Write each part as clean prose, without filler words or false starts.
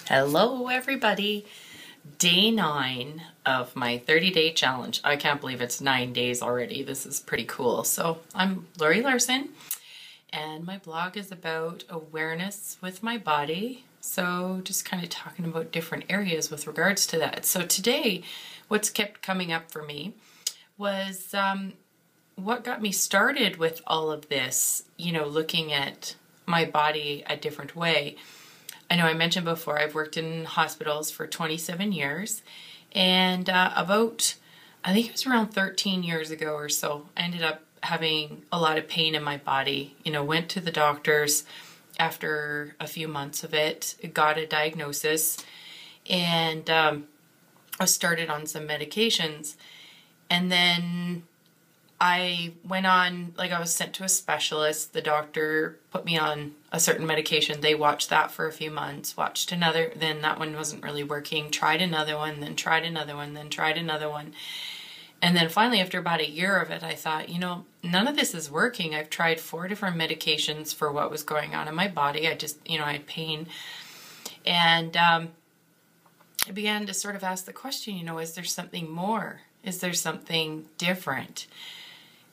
Hello everybody. Day 9 of my 30-day challenge. I can't believe it's 9 days already. This is pretty cool. So I'm Lori Larson and my blog is about awareness with my body. So just kind of talking about different areas with regards to that. So today what's kept coming up for me was what got me started with all of this, looking at my body a different way. I know I mentioned before I've worked in hospitals for 27 years, and I think it was around 13 years ago or so, I ended up having a lot of pain in my body. Went to the doctors after a few months of it, got a diagnosis, and I started on some medications, and then I went on, I was sent to a specialist. The doctor put me on a certain medication. They watched that for a few months, watched another, then that one wasn't really working, tried another one, then tried another one, then tried another one. And then finally, after about a year of it, I thought, none of this is working. I've tried 4 different medications for what was going on in my body. I just, I had pain. And I began to sort of ask the question, is there something more? Is there something different?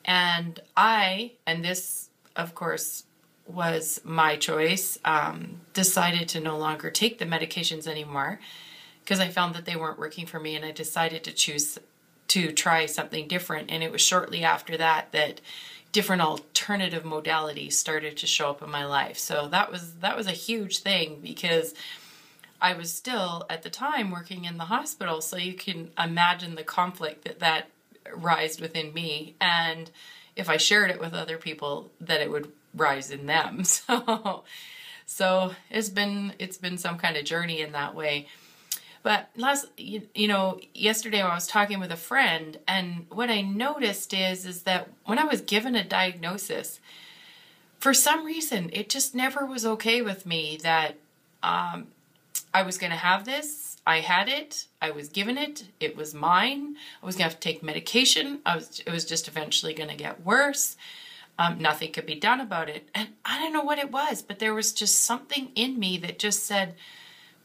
And this, of course, was my choice, decided to no longer take the medications anymore because I found that they weren't working for me, and I decided to choose to try something different. And it was shortly after that different alternative modalities started to show up in my life. So that was a huge thing, because I was still at the time working in the hospital, so you can imagine the conflict that rised within me, and if I shared it with other people, that it would rise in them. So it's been some kind of journey in that way. But yesterday I was talking with a friend, and what I noticed is that when I was given a diagnosis, for some reason it just never was okay with me that I was going to have this. I had it. I was given it. It was mine. I was going to have to take medication. It was just eventually going to get worse. Nothing could be done about it. And I don't know what it was, but there was just something in me that just said,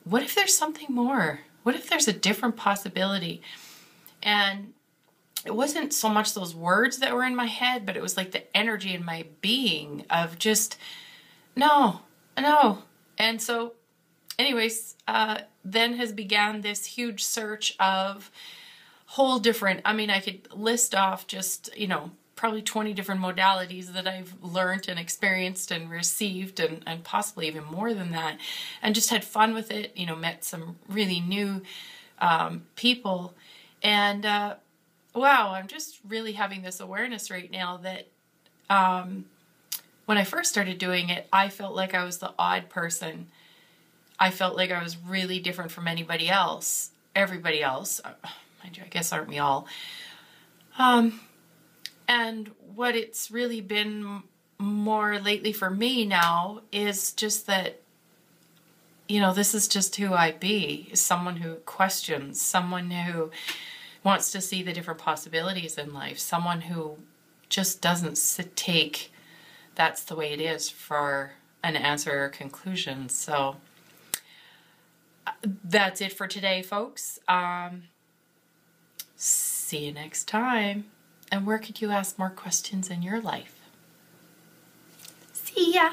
what if there's something more? What if there's a different possibility? And it wasn't so much those words that were in my head, but it was like the energy in my being of just, no. And so anyways, then has began this huge search of whole different, I could list off just, probably 20 different modalities that I've learned and experienced and received, and possibly even more than that, and just had fun with it, met some really new people. And wow, I'm just really having this awareness right now that when I first started doing it, I felt like I was the odd person. I felt like I was really different from everybody else. Mind you, I guess aren't we all? And what it's really been more lately for me now is just that, this is just who I be. Someone who questions, someone who wants to see the different possibilities in life, someone who just doesn't take that's the way it is for an answer or conclusion. So that's it for today, folks. See you next time. And where could you ask more questions in your life? See ya!